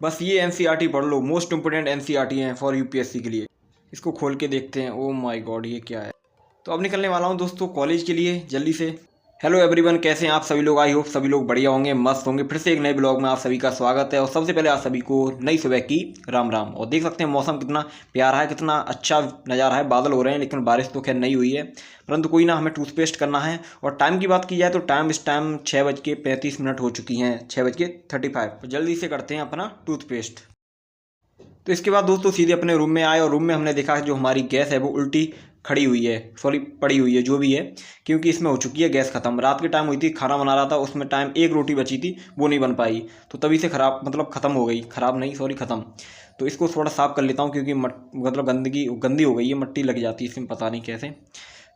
बस ये एनसीईआरटी पढ़ लो, मोस्ट इंपोर्टेंट एनसीईआरटी हैं फॉर यूपीएससी के लिए। इसको खोल के देखते हैं। ओ माय गॉड, ये क्या है। तो अब निकलने वाला हूँ दोस्तों कॉलेज के लिए जल्दी से। हेलो एवरीवन, कैसे हैं आप सभी लोग। आई होप सभी लोग बढ़िया होंगे, मस्त होंगे। फिर से एक नए ब्लॉग में आप सभी का स्वागत है। और सबसे पहले आप सभी को नई सुबह की राम राम। और देख सकते हैं मौसम कितना प्यारा है, कितना अच्छा नज़ारा है। बादल हो रहे हैं लेकिन बारिश तो खैर नहीं हुई है, परंतु कोई ना, हमें टूथपेस्ट करना है। और टाइम की बात की जाए तो टाइम इस टाइम 6:35 हो चुकी हैं, 6:35। तो जल्दी से करते हैं अपना टूथपेस्ट। तो इसके बाद दोस्तों सीधे अपने रूम में आए और रूम में हमने देखा जो हमारी गैस है वो उल्टी खड़ी हुई है, सॉरी पड़ी हुई है, जो भी है, क्योंकि इसमें हो चुकी है गैस ख़त्म। रात के टाइम हुई थी, खाना बना रहा था, उसमें टाइम एक रोटी बची थी, वो नहीं बन पाई, तो तभी से ख़राब, मतलब ख़त्म हो गई। ख़राब नहीं, सॉरी ख़त्म। तो इसको थोड़ा साफ़ कर लेता हूँ क्योंकि मतलब गंदी हो गई है, मिट्टी लग जाती है इसमें, पता नहीं कैसे।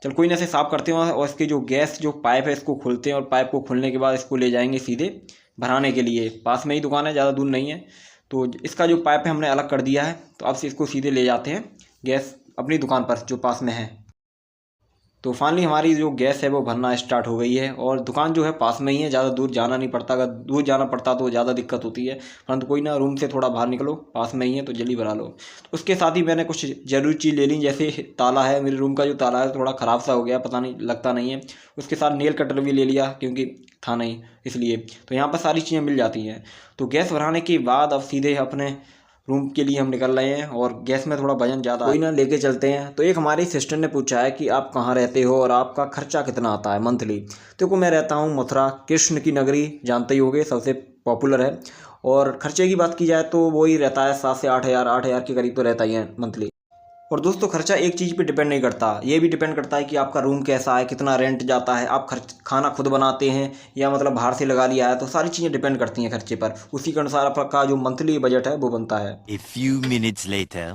चल कोई ना, से साफ़ करते हैं। और इसके जो गैस जो पाइप है इसको खोलते हैं, और पाइप को खोलने के बाद इसको ले जाएंगे सीधे भराने के लिए। पास में ही दुकान है, ज़्यादा दूर नहीं है। तो इसका जो पाइप है हमने अलग कर दिया है, तो अब से इसको सीधे ले जाते हैं गैस अपनी दुकान पर जो पास में है। तो फाइनली हमारी जो गैस है वो भरना स्टार्ट हो गई है, और दुकान जो है पास में ही है, ज़्यादा दूर जाना नहीं पड़ता। अगर दूर जाना पड़ता तो ज़्यादा दिक्कत होती है, परंतु कोई ना, रूम से थोड़ा बाहर निकलो, पास में ही है तो जल्दी भरा लो। तो उसके साथ ही मैंने कुछ ज़रूरी चीज़ ले ली, जैसे ताला है। मेरे रूम का जो ताला है थोड़ा ख़राब सा हो गया, पता नहीं, लगता नहीं है। उसके साथ नेल कटर भी ले लिया क्योंकि था नहीं, इसलिए। तो यहाँ पर सारी चीज़ें मिल जाती हैं। तो गैस भराने के बाद अब सीधे अपने रूम के लिए हम निकल रहे हैं। और गैस में थोड़ा वजन ज़्यादा, कोई ना, लेके चलते हैं। तो एक हमारी सिस्टर ने पूछा है कि आप कहाँ रहते हो और आपका खर्चा कितना आता है मंथली। तो मैं रहता हूँ मथुरा, कृष्ण की नगरी, जानते ही होंगे, सबसे पॉपुलर है। और खर्चे की बात की जाए तो वही रहता है 7 से 8 हज़ार के करीब तो रहता ही है मंथली। और दोस्तों खर्चा एक चीज़ पे डिपेंड नहीं करता, ये भी डिपेंड करता है कि आपका रूम कैसा है, कितना रेंट जाता है, आप खाना खुद बनाते हैं या मतलब बाहर से लगा लिया है। तो सारी चीज़ें डिपेंड करती हैं खर्चे पर, उसी के अनुसार आपका जो मंथली बजट है वो बनता है। A few minutes later.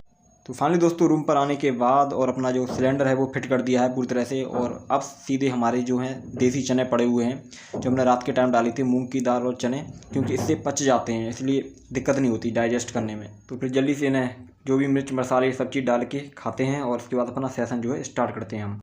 तो फाइनली दोस्तों रूम पर आने के बाद और अपना जो सिलेंडर है वो फिट कर दिया है पूरी तरह से। और अब सीधे हमारे जो हैं देसी चने पड़े हुए हैं, जो हमने रात के टाइम डाली थी, मूंग की दाल और चने, क्योंकि इससे पच जाते हैं, इसलिए दिक्कत नहीं होती डाइजेस्ट करने में। तो फिर जल्दी से इन्हें जो भी मिर्च मसाले सब चीज़ डाल के खाते हैं, और उसके बाद अपना सेशन जो है स्टार्ट करते हैं हम।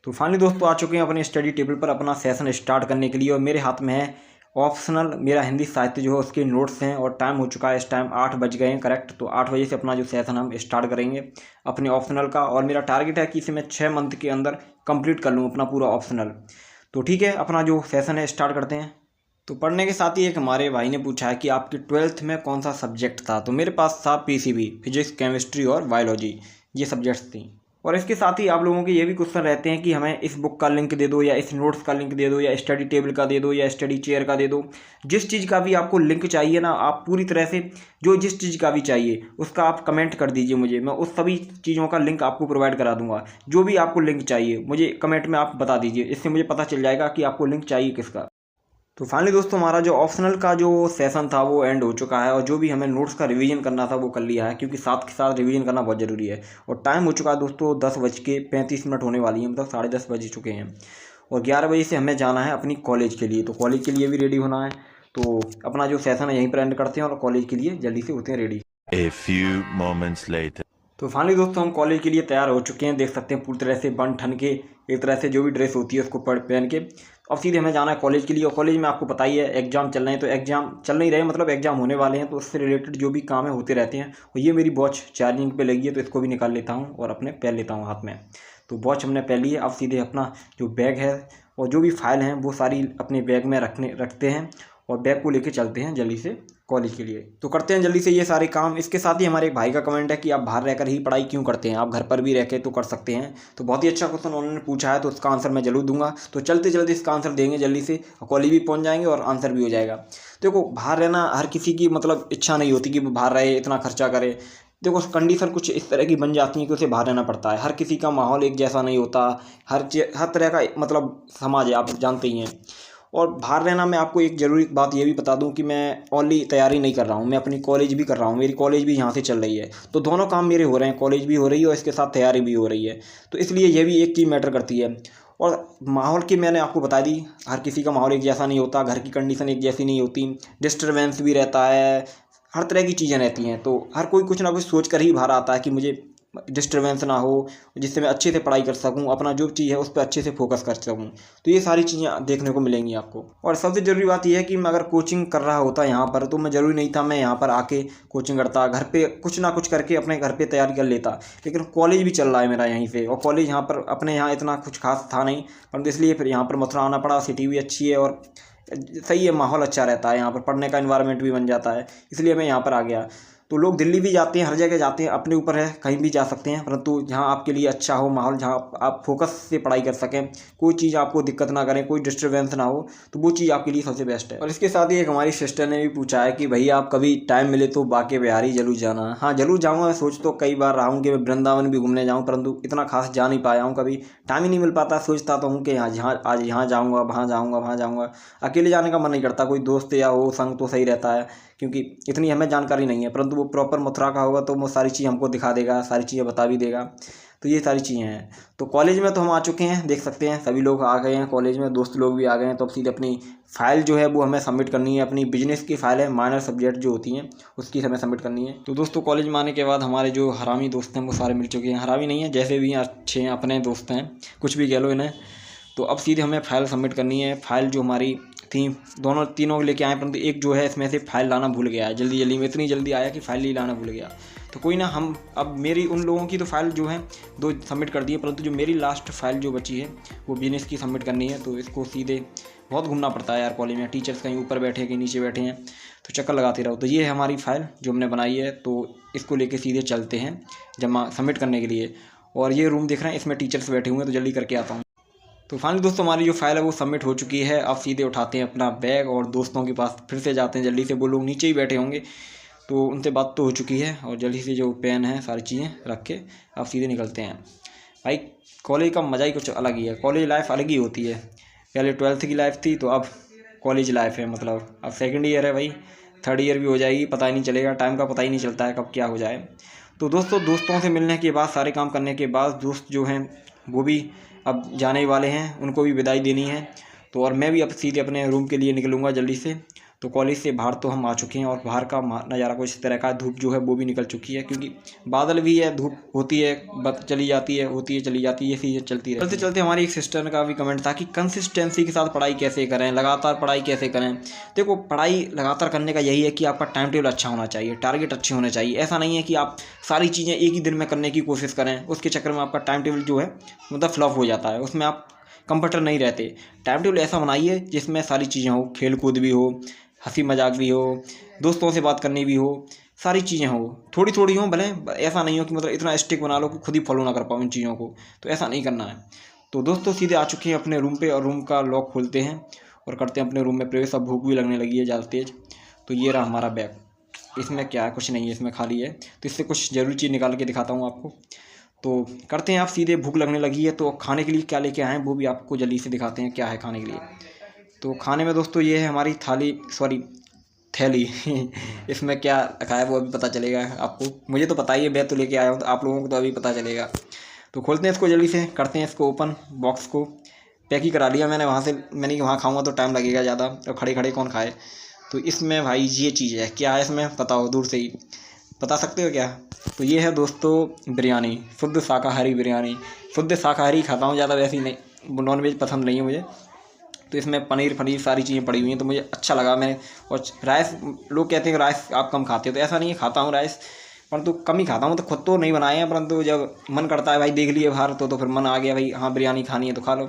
तो फाइनली दोस्तों आ चुके हैं अपने स्टडी टेबल पर अपना सेशन स्टार्ट करने के लिए। और मेरे हाथ में है ऑप्शनल, मेरा हिंदी साहित्य जो है उसके नोट्स हैं। और टाइम हो चुका है इस टाइम 8 बज गए हैं करेक्ट। तो 8 बजे से अपना जो सेशन हम स्टार्ट करेंगे अपने ऑप्शनल का। और मेरा टारगेट है कि इसे मैं 6 मंथ के अंदर कंप्लीट कर लूँ अपना पूरा ऑप्शनल। तो ठीक है, अपना जो सेशन है स्टार्ट करते हैं। तो पढ़ने के साथ ही एक हमारे भाई ने पूछा है कि आपकी 12th में कौन सा सब्जेक्ट था। तो मेरे पास था पीसीबी, फिजिक्स, केमिस्ट्री और बायोलॉजी, ये सब्जेक्ट्स थी। और इसके साथ ही आप लोगों के ये भी क्वेश्चन रहते हैं कि हमें इस बुक का लिंक दे दो, या इस नोट्स का लिंक दे दो, या स्टडी टेबल का दे दो, या स्टडी चेयर का दे दो। जिस चीज़ का भी आपको लिंक चाहिए ना, आप पूरी तरह से जो जिस चीज़ का भी चाहिए उसका आप कमेंट कर दीजिए मुझे, मैं उस सभी चीज़ों का लिंक आपको प्रोवाइड करा दूंगा। जो भी आपको लिंक चाहिए मुझे कमेंट में आप बता दीजिए, इससे मुझे पता चल जाएगा कि आपको लिंक चाहिए किसका। तो फाइनली दोस्तों हमारा जो ऑप्शनल का जो सेशन था वो एंड हो चुका है। और जो भी हमें नोट्स का रिवीजन करना था वो कर लिया है, क्योंकि साथ के साथ रिवीजन करना बहुत ज़रूरी है। और टाइम हो चुका है दोस्तों 10:35 होने वाली है, मतलब 10:30 बज चुके हैं। और 11 बजे से हमें जाना है अपनी कॉलेज के लिए। तो कॉलेज के लिए भी रेडी होना है। तो अपना जो सेशन है यहीं पर एंड करते हैं और कॉलेज के लिए जल्दी से होते हैं ready. A few moments later. तो फाइनली दोस्तों हम कॉलेज के लिए तैयार हो चुके हैं, देख सकते हैं पूरी तरह से बन ठन के, एक तरह से जो भी ड्रेस होती है उसको पहन के। अब सीधे हमें जाना है कॉलेज के लिए। और कॉलेज में आपको पता ही है एग्जाम चल रहे हैं, तो एग्जाम चल नहीं रहे, मतलब एग्जाम होने वाले हैं, तो उससे रिलेटेड जो भी काम है होते रहते हैं। और ये मेरी वॉच चार्जिंग पे लगी है, तो इसको भी निकाल लेता हूँ और अपने पहन लेता हूँ हाथ में। तो वॉच हमने पहन ली है। अब सीधे अपना जो बैग है और जो भी फाइल हैं वो सारी अपने बैग में रखते हैं, और बैग को लेके चलते हैं जल्दी से कॉलेज के लिए। तो करते हैं जल्दी से ये सारे काम। इसके साथ ही हमारे एक भाई का कमेंट है कि आप बाहर रहकर ही पढ़ाई क्यों करते हैं, आप घर पर भी रह के तो कर सकते हैं। तो बहुत ही अच्छा क्वेश्चन उन्होंने पूछा है, तो उसका आंसर मैं जरूर दूंगा। तो चलते चलते इसका आंसर देंगे जल्दी से, कॉलेज भी पहुंच जाएंगे और आंसर भी हो जाएगा। देखो बाहर रहना हर किसी की मतलब इच्छा नहीं होती कि वो बाहर रहे, इतना खर्चा करे। देखो कंडीशन कुछ इस तरह की बन जाती है कि उसे बाहर रहना पड़ता है। हर किसी का माहौल एक जैसा नहीं होता, हर तरह का मतलब समाज है, आप जानते ही हैं। और बाहर रहना, मैं आपको एक ज़रूरी बात ये भी बता दूं कि मैं ओनली तैयारी नहीं कर रहा हूं, मैं अपनी कॉलेज भी कर रहा हूं, मेरी कॉलेज भी यहाँ से चल रही है। तो दोनों काम मेरे हो रहे हैं, कॉलेज भी हो रही है और इसके साथ तैयारी भी हो रही है। तो इसलिए ये भी एक चीज़ मैटर करती है। और माहौल की मैंने आपको बता दी, हर किसी का माहौल एक जैसा नहीं होता, घर की कंडीशन एक जैसी नहीं होती, डिस्टर्बेंस भी रहता है, हर तरह की चीज़ें रहती हैं। तो हर कोई कुछ ना कुछ सोच कर ही बाहर आता है कि मुझे डिस्टर्बेंस ना हो, जिससे मैं अच्छे से पढ़ाई कर सकूं, अपना जो चीज़ है उस पर अच्छे से फोकस कर सकूं। तो ये सारी चीज़ें देखने को मिलेंगी आपको। और सबसे ज़रूरी बात यह है कि मैं अगर कोचिंग कर रहा होता यहाँ पर तो मैं ज़रूरी नहीं था मैं यहाँ पर आके कोचिंग करता, घर पे कुछ ना कुछ करके अपने घर पे तैयारी कर लेता। लेकिन कॉलेज भी चल रहा है मेरा यहीं पे, और कॉलेज यहाँ पर अपने यहाँ इतना कुछ खास था नहीं, परंतु इसलिए फिर यहाँ पर मथुरा आना पड़ा। सिटी भी अच्छी है और सही है, माहौल अच्छा रहता है यहाँ पर, पढ़ने का इन्वायरमेंट भी बन जाता है, इसलिए मैं यहाँ पर आ गया। तो लोग दिल्ली भी जाते हैं, हर जगह जाते हैं, अपने ऊपर है, कहीं भी जा सकते हैं, परंतु जहाँ आपके लिए अच्छा हो माहौल, जहाँ आप फोकस से पढ़ाई कर सकें, कोई चीज़ आपको दिक्कत ना करें, कोई डिस्टर्बेंस ना हो, तो वो चीज़ आपके लिए सबसे बेस्ट है। और इसके साथ ही एक हमारी सिस्टर ने भी पूछा है कि भैया आप कभी टाइम मिले तो बांके बिहारी जरूर जाना। हाँ जरूर जाऊँगा, मैं सोच तो कई बार रहा हूँ कि मैं वृंदावन भी घूमने जाऊँ, परंतु इतना खास जा नहीं पाया हूँ, कभी टाइम ही नहीं मिल पाता। सोचता तो हूँ कि यहाँ आज यहाँ जाऊँगा, वहाँ जाऊँगा, वहाँ जाऊँगा, अकेले जाने का मन नहीं करता, कोई दोस्त या हो संग तो सही रहता है, क्योंकि इतनी हमें जानकारी नहीं है। परंतु वो प्रॉपर मथुरा का होगा तो वो सारी चीज़ हमको दिखा देगा, सारी चीज़ें बता भी देगा। तो ये सारी चीज़ें हैं। तो कॉलेज में तो हम आ चुके हैं, देख सकते हैं सभी लोग आ गए हैं कॉलेज में, दोस्त लोग भी आ गए हैं। तो अब सीधे अपनी फ़ाइल जो है वो हमें सबमिट करनी है, अपनी बिजनेस की फ़ाइल है, माइनर सब्जेक्ट जो होती हैं उसकी हमें सबमिट करनी है। तो दोस्तों कॉलेज में आने के बाद हमारे जो हरामी दोस्त हैं वो सारे मिल चुके हैं। हरामी नहीं है, जैसे भी अच्छे हैं, अपने दोस्त हैं, कुछ भी कह लो इन्हें। तो अब सीधे हमें फ़ाइल सबमिट करनी है। फ़ाइल जो हमारी थी, तीनों लेके आए, परंतु एक जो है इसमें से फ़ाइल लाना भूल गया है, जल्दी में इतनी जल्दी आया कि फ़ाइल ही लाना भूल गया। तो कोई ना, हम अब मेरी उन लोगों की तो फ़ाइल जो है 2 सबमिट कर दी है, परंतु जो मेरी लास्ट फ़ाइल जो बची है वो बिजनेस की सबमिट करनी है। तो इसको सीधे बहुत घूमना पड़ता है यार कॉलेज में, टीचर्स कहीं ऊपर बैठे कहीं नीचे बैठे हैं, तो चक्कर लगाते रहो। तो ये है हमारी फ़ाइल जो हमने बनाई है, तो इसको लेके सीधे चलते हैं जमा सबमिट करने के लिए। और ये रूम देख रहे हैं, इसमें टीचर्स बैठे हुए हैं, तो जल्दी करके आता हूँ। तो फाइनली दोस्तों हमारी जो फाइल है वो सबमिट हो चुकी है। अब सीधे उठाते हैं अपना बैग और दोस्तों के पास फिर से जाते हैं जल्दी से। वो लोग नीचे ही बैठे होंगे तो उनसे बात तो हो चुकी है, और जल्दी से जो पेन है सारी चीज़ें रख के अब सीधे निकलते हैं। भाई कॉलेज का मज़ा ही कुछ अलग ही है, कॉलेज लाइफ अलग ही होती है। पहले 12th की लाइफ थी, तो अब कॉलेज लाइफ है, मतलब अब 2nd ईयर है भाई, 3rd ईयर भी हो जाएगी, पता ही नहीं चलेगा, टाइम का पता ही नहीं चलता है कब क्या हो जाए। तो दोस्तों से मिलने के बाद, सारे काम करने के बाद, दोस्त जो हैं वो भी अब जाने ही वाले हैं, उनको भी विदाई देनी है। तो और मैं भी अब सीधे अपने रूम के लिए निकलूँगा जल्दी से। तो कॉलेज से बाहर तो हम आ चुके हैं, और बाहर का नज़ारा कुछ इस तरह का, धूप जो है वो भी निकल चुकी है, क्योंकि बादल भी है, धूप होती है, चली जाती है, होती है चली जाती है, ये चीज़ें चलती रहती है। चलते हमारी एक सिस्टर का भी कमेंट था कि कंसिस्टेंसी के साथ पढ़ाई कैसे करें, लगातार पढ़ाई कैसे करें। देखो पढ़ाई लगातार करने का यही है कि आपका टाइम टेबल अच्छा होना चाहिए, टारगेट अच्छे होने चाहिए। ऐसा नहीं है कि आप सारी चीज़ें एक ही दिन में करने की कोशिश करें, उसके चक्कर में आपका टाइम टेबल जो है मतलब फ्लॉप हो जाता है, उसमें आप कंफर्टर नहीं रहते। टाइम टेबल ऐसा बनाइए जिसमें सारी चीज़ें हो, खेल कूद भी हो, हंसी मजाक भी हो, दोस्तों से बात करनी भी हो, सारी चीज़ें हो, थोड़ी थोड़ी हो भले, ऐसा नहीं हो कि मतलब इतना स्टिक बना लो कि खुद ही फॉलो ना कर पाओ इन चीज़ों को, तो ऐसा नहीं करना है। तो दोस्तों सीधे आ चुके हैं अपने रूम पे, और रूम का लॉक खोलते हैं और करते हैं अपने रूम में प्रवेश। अब भूख भी लगने लगी है ज़्यादा तेज़। तो ये रहा हमारा बैग, इसमें क्या है, कुछ नहीं है, इसमें खाली है। तो इससे कुछ ज़रूरी चीज़ निकाल के दिखाता हूँ आपको। तो करते हैं, आप सीधे भूख लगने लगी है, तो खाने के लिए क्या लेके आए हैं वो भी आपको जल्दी से दिखाते हैं क्या है खाने के लिए। तो खाने में दोस्तों ये है हमारी थैली इसमें क्या रखा है वो अभी पता चलेगा आपको, मुझे तो पता ही है, मैं तो लेके आया हूँ, तो आप लोगों को तो अभी पता चलेगा। तो खोलते हैं इसको जल्दी से, करते हैं इसको ओपन, बॉक्स को पैक ही करा लिया मैंने वहाँ से, मैंने कि वहाँ खाऊंगा तो टाइम लगेगा ज़्यादा, और खड़े खड़े कौन खाए। तो इसमें भाई ये चीज़ है, क्या है इसमें पता हो, दूर से ही बता सकते हो क्या। तो ये है दोस्तों बिरयानी, शुद्ध शाकाहारी बिरयानी। शुद्ध शाकाहारी खाता हूँ ज़्यादा, वैसे ही नहीं, नॉनवेज पसंद नहीं है मुझे। तो इसमें पनीर सारी चीज़ें पड़ी हुई हैं, तो मुझे अच्छा लगा। मैंने और राइस, लोग कहते हैं कि राइस आप कम खाते हो, तो ऐसा नहीं है, खाता हूँ राइस, परंतु कम ही खाता हूँ। तो खुद तो नहीं बनाए हैं, परंतु जब मन करता है भाई, देख लिए बाहर तो फिर मन आ गया भाई, हाँ बिरयानी खानी है तो खा लो।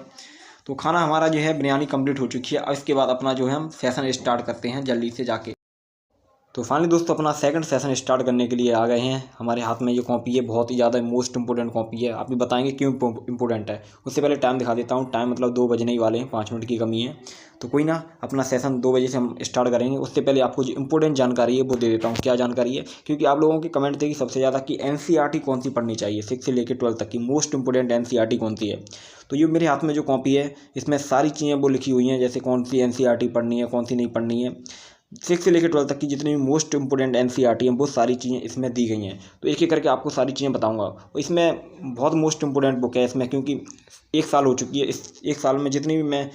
तो खाना हमारा जो है बिरयानी कंप्लीट हो चुकी है। अब इसके बाद अपना जो है हम सेशन स्टार्ट करते हैं जल्दी से जाके। तो फाइनली दोस्तों अपना सेकंड सेशन स्टार्ट करने के लिए आ गए हैं। हमारे हाथ में ये कॉपी है, बहुत ही ज़्यादा मोस्ट इंपॉर्टेंट कॉपी है, आप भी बताएंगे क्यों इंपॉर्टेंट है। उससे पहले टाइम दिखा देता हूँ, टाइम मतलब 2 बजने ही वाले हैं, 5 मिनट की कमी है। तो कोई ना, अपना सेशन 2 बजे से हम स्टार्ट करेंगे। उससे पहले आपको जो इंपॉर्टेंट जानकारी है वो दे देता हूँ। क्या जानकारी है, क्योंकि आप लोगों के कमेंट थे कि सबसे ज़्यादा कि NCERT कौन सी पढ़नी चाहिए, 6 से लेकर 12 तक की मोस्ट इंपॉर्टेंट NCERT कौन सी है। तो ये मेरे हाथ में जो कॉपी है इसमें सारी चीज़ें वो लिखी हुई हैं, जैसे कौन सी NCERT पढ़नी है, कौन सी नहीं पढ़नी है। 6 से लेकर 12 तक की जितनी भी मोस्ट इंपॉर्टेंट NCERT हैं वो सारी चीज़ें इसमें दी गई हैं। तो एक एक करके आपको सारी चीज़ें बताऊंगा। और इसमें बहुत मोस्ट इंपॉर्टेंट बुक है इसमें, क्योंकि 1 साल हो चुकी है, इस 1 साल में जितनी भी मैं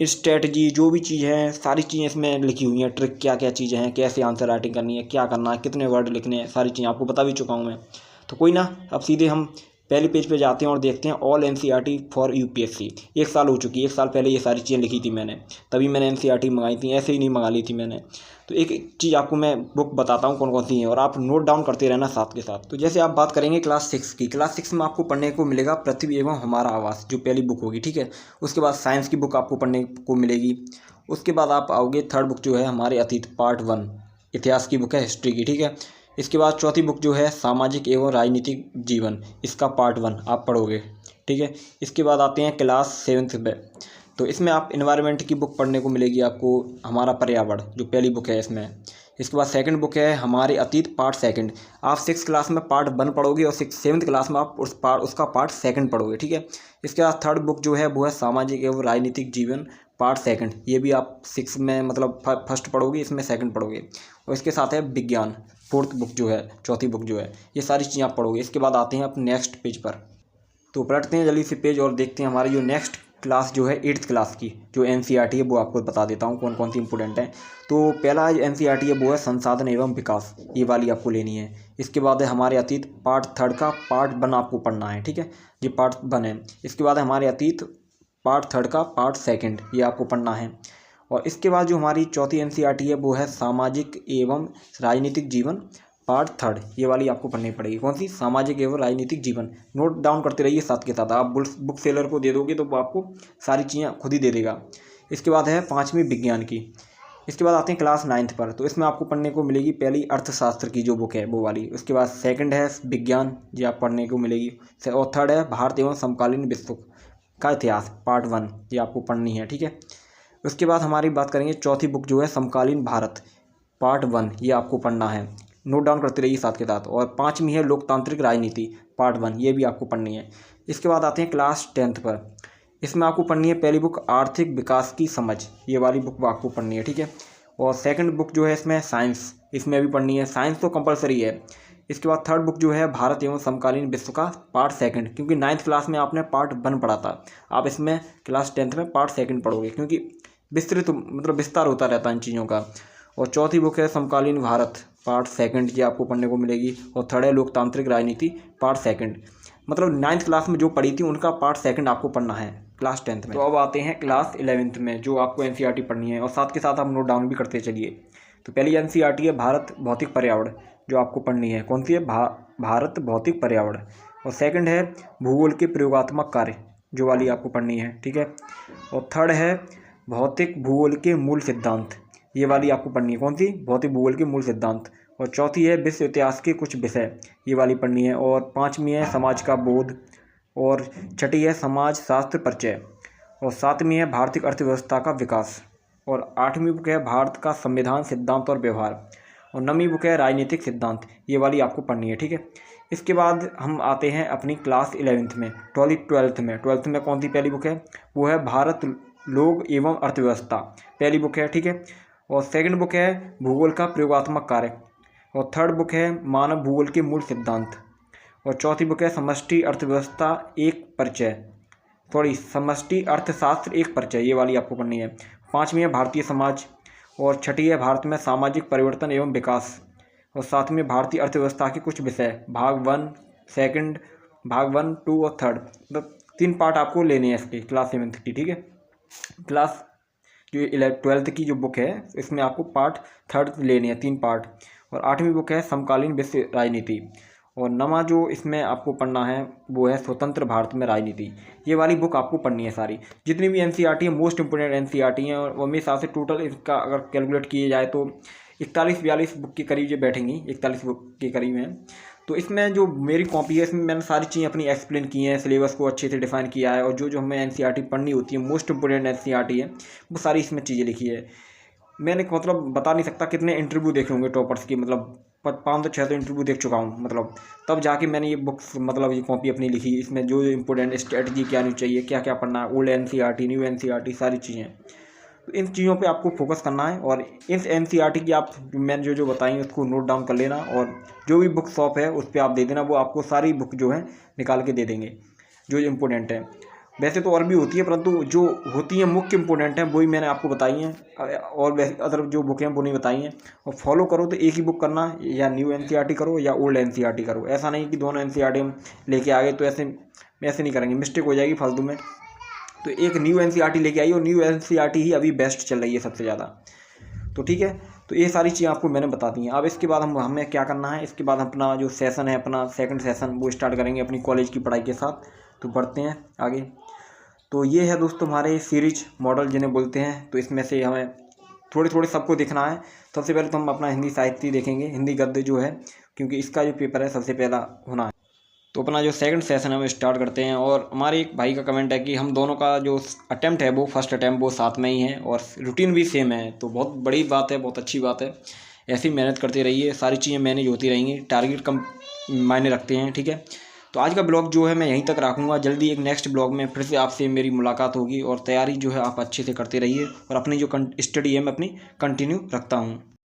स्ट्रेटजी जो भी चीज़ है सारी चीज़ें इसमें लिखी हुई हैं। ट्रिक क्या क्या चीज़ें हैं, कैसे आंसर राइटिंग करनी है, क्या करना है, कितने वर्ड लिखने हैं, सारी चीज़ें आपको बता भी चुका हूँ मैं। तो कोई ना, अब सीधे हम पहले पेज पे जाते हैं और देखते हैं ऑल एनसीईआरटी फॉर यूपीएससी। 1 साल हो चुकी है, 1 साल पहले ये सारी चीज़ें लिखी थी मैंने, तभी मैंने एनसीईआरटी मंगाई थी, ऐसे ही नहीं मंगा ली थी मैंने। तो एक चीज़ आपको मैं बुक बताता हूँ कौन कौन सी हैं, और आप नोट डाउन करते रहना साथ के साथ। तो जैसे आप बात करेंगे क्लास 6 की, क्लास 6 में आपको पढ़ने को मिलेगा पृथ्वी एवं हमारा आवास, जो पहली बुक होगी, ठीक है। उसके बाद साइंस की बुक आपको पढ़ने को मिलेगी। उसके बाद आप आओगे, थर्ड बुक जो है हमारे अतीत पार्ट 1, इतिहास की बुक है, हिस्ट्री की, ठीक है। इसके बाद चौथी बुक जो है सामाजिक एवं राजनीतिक जीवन, इसका पार्ट 1 आप पढ़ोगे, ठीक है। इसके बाद आते हैं क्लास 7 में, तो इसमें आप इन्वायरमेंट की बुक पढ़ने को मिलेगी आपको, हमारा पर्यावरण, जो पहली बुक है इसमें। इसके बाद सेकंड बुक है हमारे अतीत पार्ट 2। आप 6 क्लास में पार्ट 1 पढ़ोगे और 7th क्लास में आप उसका पार्ट 2 पढ़ोगे, ठीक है। इसके बाद थर्ड बुक जो है वो है सामाजिक एवं राजनीतिक जीवन पार्ट 2। ये भी आप 6 में मतलब फर्स्ट पढ़ोगे, इसमें 2 पढ़ोगे। और इसके साथ है विज्ञान, 4th बुक जो है, चौथी बुक जो है। ये सारी चीज़ें आप पढ़ोगे। इसके बाद आते हैं आप नेक्स्ट पेज पर, तो पलटते हैं जल्दी से पेज और देखते हैं हमारी जो नेक्स्ट क्लास जो है 8th क्लास की जो एनसीईआरटी है, वो आपको बता देता हूँ कौन कौन सी इंपॉर्टेंट है। तो पहला एनसीईआरटी है वो है संसाधन एवं विकास, ये वाली आपको लेनी है। इसके बाद है हमारे अतीत पार्ट 3 का पार्ट 1 आपको पढ़ना है, ठीक है, ये पार्ट 1 है। इसके बाद है हमारे अतीत पार्ट 3 का पार्ट 2, ये आपको पढ़ना है। और इसके बाद जो हमारी चौथी एनसीईआरटी है वो है सामाजिक एवं राजनीतिक जीवन पार्ट 3, ये वाली आपको पढ़नी पड़ेगी। कौन सी? सामाजिक एवं राजनीतिक जीवन। नोट डाउन करते रहिए साथ के साथ, आप बुक सेलर को दे दोगे तो वो आपको सारी चीज़ें खुद ही दे देगा। इसके बाद है 5वीं विज्ञान की। इसके बाद आते हैं क्लास 9th पर, तो इसमें आपको पढ़ने को मिलेगी पहली अर्थशास्त्र की जो बुक है वो वाली। उसके बाद 2nd है विज्ञान, ये आप पढ़ने को मिलेगी। और 3rd है भारत एवं समकालीन विश्व का इतिहास पार्ट 1, ये आपको पढ़नी है, ठीक है। उसके बाद हमारी बात करेंगे चौथी बुक जो है समकालीन भारत पार्ट 1, ये आपको पढ़ना है। नोट डाउन करते रहिए साथ के साथ। और 5वीं है लोकतांत्रिक राजनीति पार्ट 1, ये भी आपको पढ़नी है। इसके बाद आते हैं क्लास 10th पर, इसमें आपको पढ़नी है पहली बुक आर्थिक विकास की समझ, ये वाली बुक आपको पढ़नी है, ठीक है। और 2nd बुक जो है इसमें साइंस, इसमें भी पढ़नी है, साइंस तो कंपलसरी है। इसके बाद 3rd बुक जो है भारत एवं समकालीन विश्व का पार्ट 2, क्योंकि 9th क्लास में आपने पार्ट 1 पढ़ा था, आप इसमें क्लास 10th में पार्ट 2 पढ़ोगे, क्योंकि विस्तृत मतलब विस्तार होता रहता है इन चीज़ों का। और चौथी बुक है समकालीन भारत पार्ट 2, ये आपको पढ़ने को मिलेगी। और 3rd है लोकतांत्रिक राजनीति पार्ट 2, मतलब 9th क्लास में जो पढ़ी थी उनका पार्ट 2 आपको पढ़ना है क्लास 10th में। तो अब आते हैं क्लास 11th में, जो आपको एनसीईआरटी पढ़नी है, और साथ के साथ आप नोट डाउन भी करते चलिए। तो पहली एनसीईआरटी है भारत भौतिक पर्यावरण, जो आपको पढ़नी है। कौन सी है? भारत भौतिक पर्यावरण। और 2nd है भूगोल के प्रयोगात्मक कार्य, जो वाली आपको पढ़नी है, ठीक है। और 3rd है भौतिक भूगोल के मूल सिद्धांत, ये वाली आपको पढ़नी है। कौन सी? भौतिक भूगोल के मूल सिद्धांत। और चौथी है विश्व इतिहास के कुछ विषय, ये वाली पढ़नी है। और 5वीं है समाज का बोध। और 6ठी है समाज शास्त्र परिचय। और 7वीं है भारतीय अर्थव्यवस्था का विकास। और 8वीं बुक है भारत का संविधान सिद्धांत और व्यवहार। और 9वीं बुक है राजनीतिक सिद्धांत, ये वाली आपको पढ़नी है, ठीक है। इसके बाद हम आते हैं अपनी क्लास 11th में, 12th में। 12th में कौन सी पहली बुक है? वो है भारत लोग एवं अर्थव्यवस्था, पहली बुक है, ठीक है। और 2nd बुक है भूगोल का प्रयोगात्मक कार्य। और 3rd बुक है मानव भूगोल के मूल सिद्धांत। और चौथी बुक है समष्टि अर्थव्यवस्था एक परिचय, समष्टि अर्थशास्त्र एक परिचय, ये वाली आपको पढ़नी है। 5वीं है भारतीय समाज। और 6ठी है भारत में सामाजिक परिवर्तन एवं विकास। और 7वीं भारतीय अर्थव्यवस्था के कुछ विषय, भाग 1, 2, भाग 1, 2 और 3rd, मतलब 3 पार्ट आपको लेने हैं इसके क्लास 7th की, ठीक है। क्लास जो 12th की जो बुक है इसमें आपको पार्ट 3rd लेने हैं, 3 पार्ट। और 8वीं बुक है समकालीन विश्व राजनीति। और 9वां जो इसमें आपको पढ़ना है वो है स्वतंत्र भारत में राजनीति, ये वाली बुक आपको पढ़नी है सारी। जितनी भी एनसीईआरटी है मोस्ट इंपोर्टेंट एनसीईआरटी हैं, और मेरे हिसाब से टोटल इसका अगर कैलकुलेट किए जाए तो 41-42 बुक के करीब ये बैठेंगी, 41 बुक के करीब हैं। तो इसमें जो मेरी कॉपी है इसमें मैंने सारी चीज़ें अपनी एक्सप्लेन की हैं, सिलेबस को अच्छे से डिफाइन किया है, और जो हमें एनसीईआरटी पढ़नी होती है मोस्ट इंपोर्टेंट एनसीईआरटी है वो सारी इसमें चीज़ें लिखी है। मैंने मतलब बता नहीं सकता कितने इंटरव्यू देखे होंगे टॉपर्स की, मतलब 500-600 इंटरव्यू देख चुका हूँ, मतलब तब जाके मैंने ये बुक्स मतलब ये कॉपी अपनी लिखी। इसमें जो इंपॉर्टेंट स्ट्रेटजी क्या नहीं चाहिए, क्या क्या पढ़ना है, ओल्ड एनसीईआरटी, न्यू एनसीईआरटी, सारी चीज़ें, तो इन चीज़ों पे आपको फोकस करना है। और इस एनसीईआरटी की आप मैंने जो बताई उसको नोट डाउन कर लेना, और जो भी बुक शॉप है उस पर आप दे देना, वो आपको सारी बुक जो है निकाल के दे देंगे जो इम्पोर्टेंट है। वैसे तो और भी होती है, परंतु जो होती हैं मुख्य इंपॉर्टेंट हैं वही मैंने आपको बताई हैं, और वैसे अदर जो बुकें हैं वो नहीं बताई हैं। और फॉलो करो तो एक ही बुक करना, या न्यू एनसीईआरटी करो या ओल्ड एनसीईआरटी करो। ऐसा नहीं कि दोनों एनसीईआरटी हम लेके आ गए, तो ऐसे नहीं करेंगे, मिस्टेक हो जाएगी फालतू में। तो एक न्यू एनसीईआरटी लेके आई, और न्यू एनसीईआरटी ही अभी बेस्ट चल रही है सबसे ज़्यादा। तो ठीक है, तो ये सारी चीज़ें आपको मैंने बता दी हैं। अब इसके बाद हमें क्या करना है, इसके बाद अपना जो सेशन है, अपना सेकंड सेशन, वो स्टार्ट करेंगे अपनी कॉलेज की पढ़ाई के साथ। तो बढ़ते हैं आगे। तो ये है दोस्तों हमारे सीरीज मॉडल जिन्हें बोलते हैं। तो इसमें से हमें थोड़े थोड़े सबको देखना है। सबसे पहले तो हम अपना हिंदी साहित्य देखेंगे, हिंदी गद्य जो है, क्योंकि इसका जो पेपर है सबसे पहला होना है। तो अपना जो सेकंड सेशन है वो स्टार्ट करते हैं। और हमारे एक भाई का कमेंट है कि हम दोनों का जो अटैम्प्ट है वो फर्स्ट अटैम्प्ट वो साथ में ही है, और रूटीन भी सेम है। तो बहुत बड़ी बात है, बहुत अच्छी बात है। ऐसी मेहनत करते रहिए, सारी चीज़ें मैनेज होती रहेंगी, टारगेट कम मायने रखते हैं। ठीक है, तो आज का ब्लॉग जो है मैं यहीं तक रखूँगा। जल्दी एक नेक्स्ट ब्लॉग में फिर से आपसे मेरी मुलाकात होगी, और तैयारी जो है आप अच्छे से करते रहिए, और अपनी जो स्टडी है मैं अपनी कंटिन्यू रखता हूँ।